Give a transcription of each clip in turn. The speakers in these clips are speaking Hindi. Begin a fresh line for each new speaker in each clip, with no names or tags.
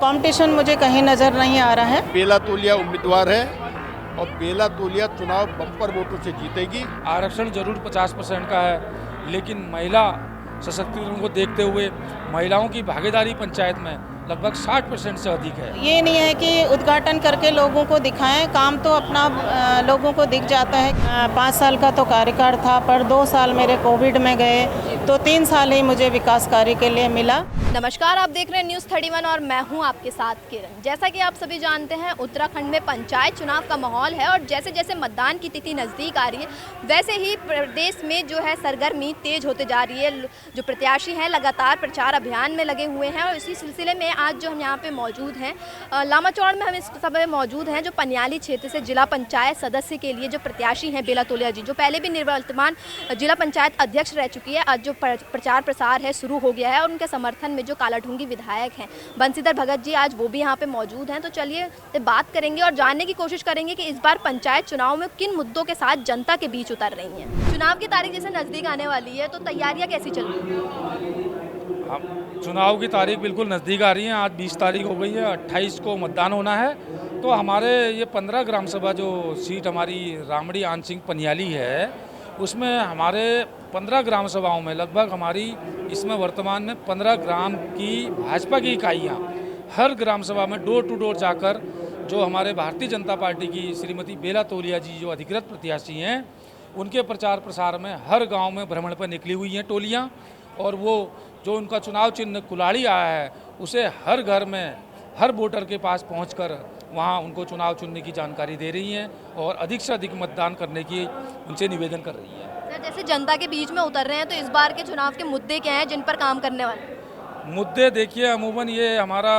कंपटीशन मुझे कहीं नज़र नहीं आ रहा है।
बेला तोलिया उम्मीदवार है और बेला तोलिया चुनाव बम्पर वोटों से जीतेगी।
आरक्षण जरूर 50% का है, लेकिन महिला सशक्तिकरण को देखते हुए महिलाओं की भागीदारी पंचायत में लगभग 60% से अधिक है।
ये नहीं है कि उद्घाटन करके लोगों को दिखाएं, काम तो अपना लोगों को दिख जाता है। 5 साल का तो कार्यकाल था, पर 2 साल मेरे कोविड में गए, तो 3 साल ही मुझे विकास कार्य के लिए मिला।
नमस्कार, आप देख रहे हैं न्यूज़ 31 और मैं हूं आपके साथ किरण। जैसा कि आप सभी जानते हैं, उत्तराखंड में पंचायत चुनाव का माहौल है और जैसे जैसे मतदान की तिथि नज़दीक आ रही है, वैसे ही प्रदेश में जो है सरगर्मी तेज होते जा रही है। जो प्रत्याशी हैं लगातार प्रचार अभियान में लगे हुए हैं और इसी सिलसिले में आज जो हम यहाँ पे मौजूद हैं लामाचौड़ में, हम इस समय मौजूद हैं जो पनियाली क्षेत्र से जिला पंचायत सदस्य के लिए जो प्रत्याशी हैं बेला तोलिया जी, जो पहले भी निवर्तमान जिला पंचायत अध्यक्ष रह चुकी है। आज जो प्रचार प्रसार है शुरू हो गया है और उनके समर्थन में जो कालाढूंगी विधायक हैं बंशीधर भगत जी, आज वो भी यहाँ पे मौजूद हैं। तो चलिए बात करेंगे और जानने की कोशिश करेंगे कि इस बार पंचायत चुनाव में किन मुद्दों के साथ जनता के बीच उतर रही हैं। चुनाव की तारीख जैसे नज़दीक आने वाली है, तो तैयारियां कैसी चल रही हैं?
चुनाव की तारीख बिल्कुल नज़दीक आ रही है। आज 20 तारीख हो गई है, 28 को मतदान होना है। तो हमारे ये 15 ग्राम सभा जो सीट हमारी रामड़ी आनसिंह पनियाली है, उसमें हमारे 15 ग्राम सभाओं में लगभग हमारी इसमें वर्तमान में 15 ग्राम की भाजपा की इकाइयाँ हर ग्राम सभा में डोर टू डोर जाकर जो हमारे भारतीय जनता पार्टी की श्रीमती बेला तोलिया जी जो अधिकृत प्रत्याशी हैं, उनके प्रचार प्रसार में हर गांव में भ्रमण पर निकली हुई हैं टोलियां। और वो जो उनका चुनाव चिन्ह कुल्हाड़ी आया है, उसे हर घर में हर वोटर के पास पहुंचकर वहां उनको चुनाव चुनने की जानकारी दे रही हैं और अधिक से अधिक मतदान करने की उनसे निवेदन कर रही है।
सर, जैसे जनता के बीच में उतर रहे हैं, तो इस बार के चुनाव के मुद्दे क्या हैं जिन पर काम करने वाले?
मुद्दे देखिए, अमूमन ये हमारा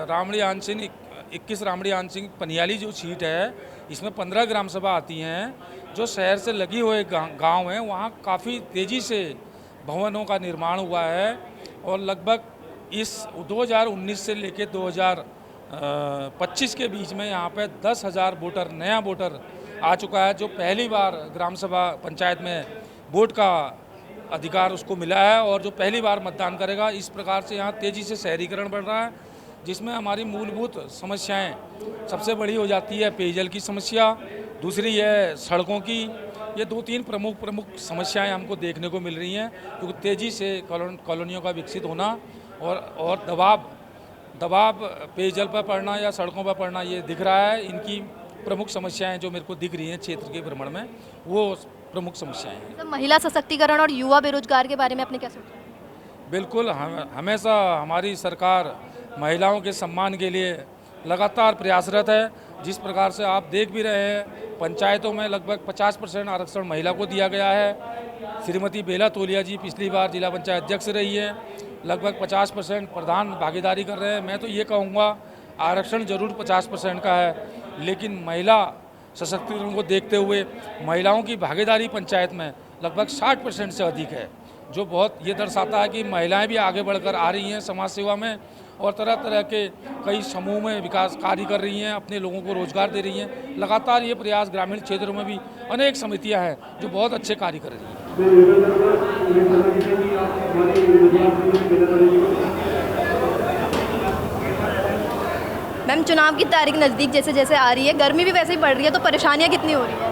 रामड़ी आनसिंह 21 रामड़ी आनसिंह पनियाली जो सीट है, इसमें 15 ग्राम सभा आती हैं। जो शहर से लगी हुए गांव हैं, वहाँ काफ़ी तेज़ी से भवनों का निर्माण हुआ है और लगभग इस 2019 से लेकर 2025 के बीच में यहाँ पे 10,000 वोटर, नया वोटर आ चुका है, जो पहली बार ग्राम सभा पंचायत में वोट का अधिकार उसको मिला है और जो पहली बार मतदान करेगा। इस प्रकार से यहाँ तेज़ी से शहरीकरण बढ़ रहा है, जिसमें हमारी मूलभूत समस्याएं सबसे बड़ी हो जाती है पेयजल की समस्या, दूसरी है सड़कों की। ये 2-3 प्रमुख समस्याएं हमको देखने को मिल रही हैं, क्योंकि तेज़ी से कॉलोनियों का विकसित होना और दबाव पेयजल पर पड़ना या सड़कों पर पड़ना, ये दिख रहा है। इनकी प्रमुख समस्याएं जो मेरे को दिख रही हैं क्षेत्र के भ्रमण में, वो प्रमुख समस्याएं हैं।
तो महिला सशक्तिकरण और युवा बेरोजगार के बारे में आपने क्या सोचा?
बिल्कुल, हमेशा हमारी सरकार महिलाओं के सम्मान के लिए लगातार प्रयासरत है। जिस प्रकार से आप देख भी रहे हैं, पंचायतों में लगभग 50% आरक्षण महिला को दिया गया है। श्रीमती बेला तोलिया जी पिछली बार जिला पंचायत अध्यक्ष रही है, लगभग 50% प्रधान भागीदारी कर रहे हैं। मैं तो ये कहूँगा, आरक्षण जरूर 50% का है, लेकिन महिला सशक्तिकरण को देखते हुए महिलाओं की भागीदारी पंचायत में लगभग 60% से अधिक है, जो बहुत ये दर्शाता है कि महिलाएं भी आगे बढ़कर आ रही हैं समाज सेवा में और तरह तरह के कई समूह में विकास कार्य कर रही हैं, अपने लोगों को रोजगार दे रही हैं। लगातार ये प्रयास ग्रामीण क्षेत्रों में भी अनेक समितियां हैं जो बहुत अच्छे कार्य कर रही हैं।
मैम, चुनाव की तारीख नज़दीक जैसे जैसे आ रही है, गर्मी भी वैसे ही बढ़ रही है, तो परेशानियां कितनी हो रही है?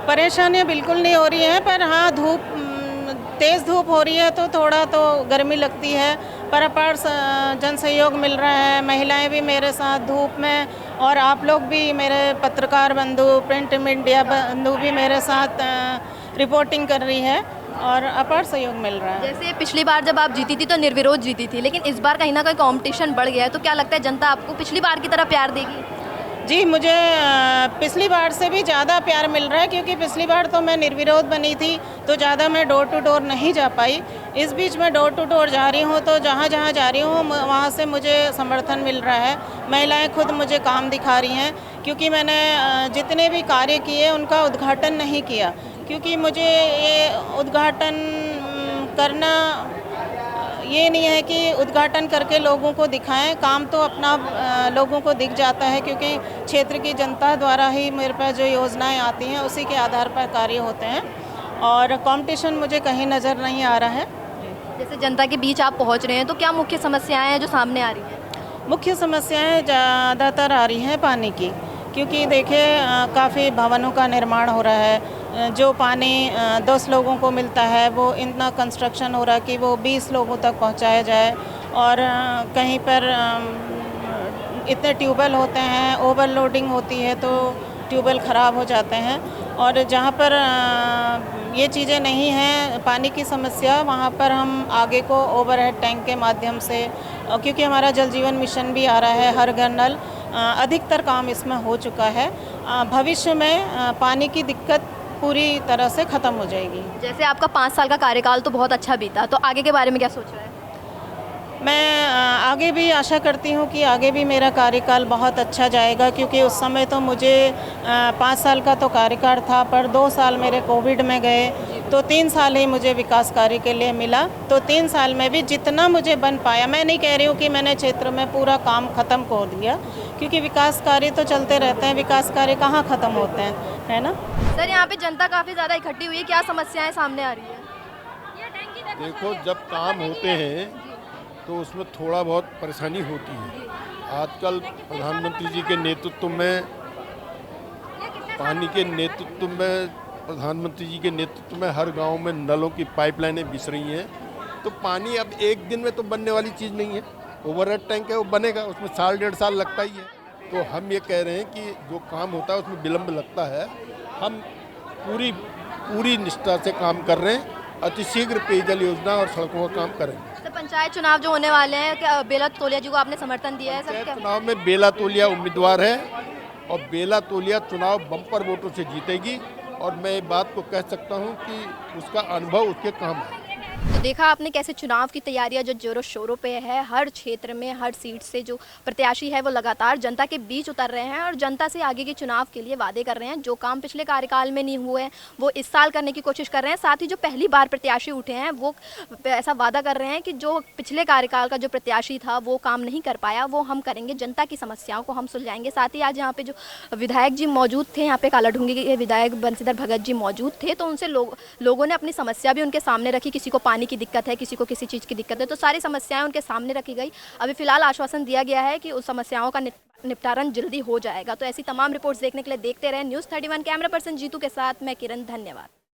परेशानियाँ बिल्कुल नहीं हो रही हैं, पर हाँ तेज़ धूप हो रही है तो थोड़ा तो गर्मी लगती है, पर अपार जन सहयोग मिल रहा है। महिलाएं भी मेरे साथ धूप में, और आप लोग भी, मेरे पत्रकार बंधु, प्रिंट मीडिया बंधु भी मेरे साथ रिपोर्टिंग कर रही है और अपार सहयोग मिल रहा है।
जैसे पिछली बार जब आप जीती थी तो निर्विरोध जीती थी, लेकिन इस बार कहीं ना कहीं कंपटीशन बढ़ गया है, तो क्या लगता है जनता आपको पिछली बार की तरह प्यार देगी?
जी, मुझे पिछली बार से भी ज़्यादा प्यार मिल रहा है, क्योंकि पिछली बार तो मैं निर्विरोध बनी थी, तो ज़्यादा मैं डोर टू डोर नहीं जा पाई। इस बीच मैं डोर टू डोर जा रही हूँ, तो जहाँ जहाँ जा रही हूँ वहाँ से मुझे समर्थन मिल रहा है। महिलाएं खुद मुझे काम दिखा रही हैं, क्योंकि मैंने जितने भी कार्य किए उनका उद्घाटन नहीं किया, क्योंकि मुझे ये उद्घाटन करना, ये नहीं है कि उद्घाटन करके लोगों को दिखाएं, काम तो अपना लोगों को दिख जाता है, क्योंकि क्षेत्र की जनता द्वारा ही मेरे पास जो योजनाएं आती हैं उसी के आधार पर कार्य होते हैं और कंपटीशन मुझे कहीं नज़र नहीं आ रहा है।
जैसे जनता के बीच आप पहुंच रहे हैं, तो क्या मुख्य समस्याएं हैं जो सामने आ रही हैं?
मुख्य समस्याएं ज़्यादातर आ रही हैं पानी की, क्योंकि देखिए काफ़ी भवनों का निर्माण हो रहा है। जो पानी 10 लोगों को मिलता है वो इतना कंस्ट्रक्शन हो रहा है कि वो 20 लोगों तक पहुंचाया जाए, और कहीं पर इतने ट्यूबवेल होते हैं, ओवरलोडिंग होती है तो ट्यूबवेल ख़राब हो जाते हैं। और जहाँ पर ये चीज़ें नहीं हैं, पानी की समस्या, वहाँ पर हम आगे को ओवरहेड टैंक के माध्यम से, क्योंकि हमारा जल जीवन मिशन भी आ रहा है, हर घर नल, अधिकतर काम इसमें हो चुका है। भविष्य में पानी की दिक्कत पूरी तरह से ख़त्म हो जाएगी।
जैसे आपका 5 साल का कार्यकाल तो बहुत अच्छा बीता, तो आगे के बारे में क्या सोच रहे हैं?
मैं आगे भी आशा करती हूँ कि आगे भी मेरा कार्यकाल बहुत अच्छा जाएगा, क्योंकि उस समय तो मुझे 5 साल का तो कार्यकाल था, पर 2 साल मेरे कोविड में गए, तो 3 साल ही मुझे विकास कार्य के लिए मिला। तो 3 साल में भी जितना मुझे बन पाया, मैं नहीं कह रही हूँ कि मैंने क्षेत्र में पूरा काम ख़त्म कर दिया, क्योंकि विकास कार्य तो चलते रहते हैं, विकास कार्य कहाँ ख़त्म होते हैं, है ना।
सर, यहाँ पे जनता काफ़ी ज़्यादा इकट्ठी हुई है, क्या समस्याएं सामने आ रही है?
देखो, जब काम होते हैं तो उसमें थोड़ा बहुत परेशानी होती है। आजकल प्रधानमंत्री जी के नेतृत्व में, प्रधानमंत्री जी के नेतृत्व में हर गांव में नलों की पाइपलाइनें बिछ रही हैं। तो पानी अब एक दिन में तो बनने वाली चीज़ नहीं है। ओवरहेड टैंक है, वो बनेगा, उसमें 1.5 साल लगता ही है। तो हम ये कह रहे हैं कि जो काम होता है उसमें विलम्ब लगता है। हम पूरी निष्ठा से काम कर रहे हैं, अतिशीघ्र पेयजल योजना और सड़कों का काम करेंगे।
पंचायत चुनाव जो होने वाले हैं, क्या बेला तोलिया जी को आपने समर्थन दिया है?
पंचायत चुनाव में बेला तोलिया उम्मीदवार है और बेला तोलिया चुनाव बम्पर वोटों से जीतेगी, और मैं ये बात को कह सकता हूं कि उसका अनुभव उसके काम है।
तो देखा आपने कैसे चुनाव की तैयारियां जो जोरों शोरों पे है, हर क्षेत्र में हर सीट से जो प्रत्याशी है वो लगातार जनता के बीच उतर रहे हैं और जनता से आगे के चुनाव के लिए वादे कर रहे हैं। जो काम पिछले कार्यकाल में नहीं हुए हैं वो इस साल करने की कोशिश कर रहे हैं। साथ ही जो पहली बार प्रत्याशी उठे हैं वो ऐसा वादा कर रहे हैं कि जो पिछले कार्यकाल का जो प्रत्याशी था वो काम नहीं कर पाया वो हम करेंगे, जनता की समस्याओं को हम सुलझाएंगे। साथ ही आज यहाँ पे जो विधायक जी मौजूद थे, यहाँ पे कालाढूंगी के विधायक बंशीधर भगत जी मौजूद थे, तो उनसे लोगों ने अपनी समस्या भी उनके सामने रखी। किसी को पानी की दिक्कत है, किसी को किसी चीज़ की दिक्कत है, तो सारी समस्याएं उनके सामने रखी गई। अभी फिलहाल आश्वासन दिया गया है कि उस समस्याओं का निपटारण जल्दी हो जाएगा। तो ऐसी तमाम रिपोर्ट्स देखने के लिए देखते रहें न्यूज़ 31। कैमरा पर्सन जीतू के साथ मैं किरण, धन्यवाद।